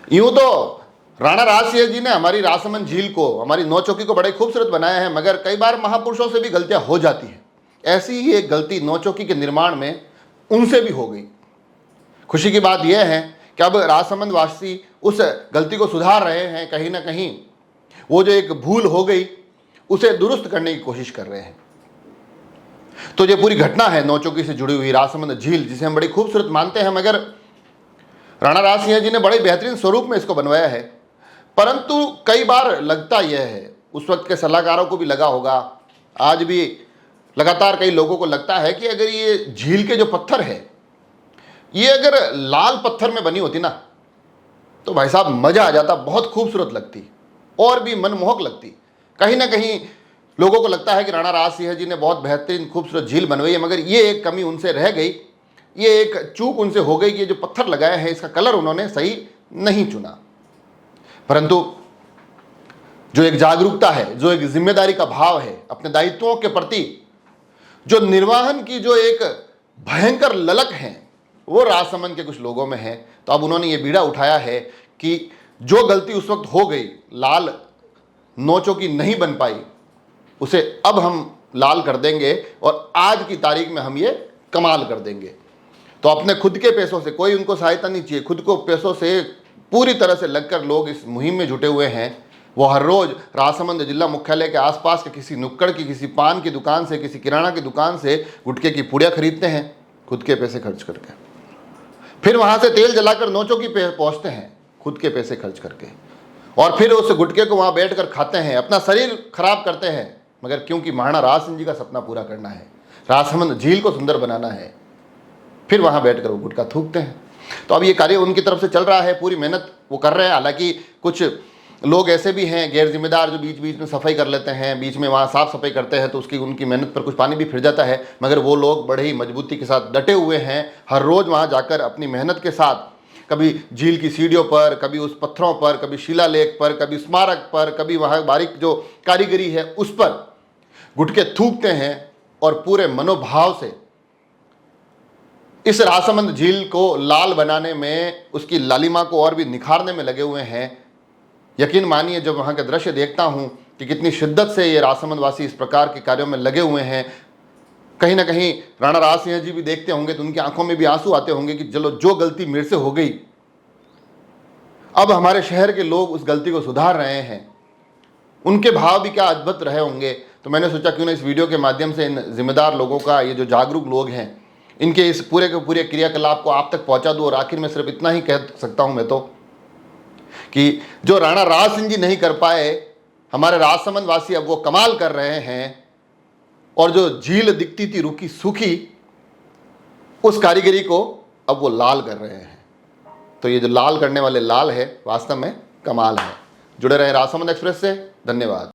यूं तो राणा राज सिंह जी ने हमारी राजसमंद झील को, हमारी नौचौकी को बड़े खूबसूरत बनाया है, मगर कई बार महापुरुषों से भी गलतियां हो जाती हैं। ऐसी ही एक गलती नौचौकी के निर्माण में उनसे भी हो गई। खुशी की बात यह है कि अब राजसमंद वासी उस गलती को सुधार रहे हैं। कहीं ना कहीं वो जो एक भूल हो गई उसे दुरुस्त करने की कोशिश कर रहे हैं। तो ये पूरी घटना है नौचौकी से जुड़ी हुई राजसमंद झील, जिसे हम बड़ी खूबसूरत मानते हैं, मगर राणा राज सिंह जी ने बड़े बेहतरीन स्वरूप में इसको बनवाया है। परंतु कई बार लगता यह है, उस वक्त के सलाहकारों को भी लगा होगा, आज भी लगातार कई लोगों को लगता है कि अगर ये झील के जो पत्थर है ये अगर लाल पत्थर में बनी होती ना तो भाई साहब मजा आ जाता, बहुत खूबसूरत लगती और भी मनमोहक लगती। कहीं ना कहीं लोगों को लगता है कि राणा राज सिंह जी ने बहुत बेहतरीन खूबसूरत झील बनवाई है, मगर ये एक कमी उनसे रह गई, ये एक चूक उनसे हो गई कि ये जो पत्थर लगाए हैं इसका कलर उन्होंने सही नहीं चुना। परंतु जो एक जागरूकता है, जो एक जिम्मेदारी का भाव है, अपने दायित्वों के प्रति जो निर्वहन की जो एक भयंकर ललक है, वो राजसमंद के कुछ लोगों में है। तो अब उन्होंने ये बीड़ा उठाया है कि जो गलती उस वक्त हो गई, लाल नौचौकी नहीं बन पाई, उसे अब हम लाल कर देंगे और आज की तारीख में हम ये कमाल कर देंगे। तो अपने खुद के पैसों से, कोई उनको सहायता नहीं चाहिए, खुद को पैसों से पूरी तरह से लगकर लोग इस मुहिम में जुटे हुए हैं। वो हर रोज राजसमंद जिला मुख्यालय के आसपास के किसी नुक्कड़ की, किसी पान की दुकान से, किसी किराना की दुकान से गुटखे की पुड़िया खरीदते हैं खुद के पैसे खर्च करके, फिर वहां से तेल जलाकर नौचौकी पे पहुंचते हैं खुद के पैसे खर्च करके, और फिर उस गुटखे को वहां बैठकर खाते हैं, अपना शरीर खराब करते हैं, मगर क्योंकि महाराणा राज सिंह जी का सपना पूरा करना है, राजसमंद झील को सुंदर बनाना है, फिर वहां बैठकर वो गुटखा थूकते हैं। तो अब ये कार्य उनकी तरफ से चल रहा है, पूरी मेहनत वो कर रहे हैं। हालांकि कुछ लोग ऐसे भी हैं गैर जिम्मेदार, जो बीच बीच में सफाई कर लेते हैं, बीच में वहाँ साफ सफाई करते हैं, तो उसकी उनकी मेहनत पर कुछ पानी भी फिर जाता है, मगर वो लोग बड़े ही मजबूती के साथ डटे हुए हैं। हर रोज़ वहाँ जाकर अपनी मेहनत के साथ कभी झील की सीढ़ियों पर, कभी उस पत्थरों पर, कभी शिलालेख पर, कभी स्मारक पर, कभी वहाँ बारीक जो कारीगरी है उस पर गुटके थूकते हैं और पूरे मनोभाव से इस राजसमंद झील को लाल बनाने में, उसकी लालिमा को और भी निखारने में लगे हुए हैं। यकीन मानिए, जब वहाँ का दृश्य देखता हूँ कि कितनी शिद्दत से ये राजसमंद वासी इस प्रकार के कार्यों में लगे हुए हैं, कहीं ना कहीं राणा राज सिंह जी भी देखते होंगे तो उनकी आंखों में भी आंसू आते होंगे कि चलो, जो गलती मेरे से हो गई, अब हमारे शहर के लोग उस गलती को सुधार रहे हैं। उनके भाव भी क्या अद्भुत रहे होंगे। तो मैंने सोचा क्यों ना इस वीडियो के माध्यम से इन जिम्मेदार लोगों का, ये जो जागरूक लोग हैं, इनके इस पूरे के पूरे क्रियाकलाप को आप तक पहुंचा दूं। और आखिर में सिर्फ इतना ही कह सकता हूं मैं तो, कि जो राणा राज सिंह जी नहीं कर पाए, हमारे राजसमंद वासी अब वो कमाल कर रहे हैं। और जो झील दिखती थी रूखी सूखी, उस कारीगरी को अब वो लाल कर रहे हैं। तो ये जो लाल करने वाले लाल है, वास्तव में कमाल है। जुड़े रहे राजसमंद एक्सप्रेस से। धन्यवाद।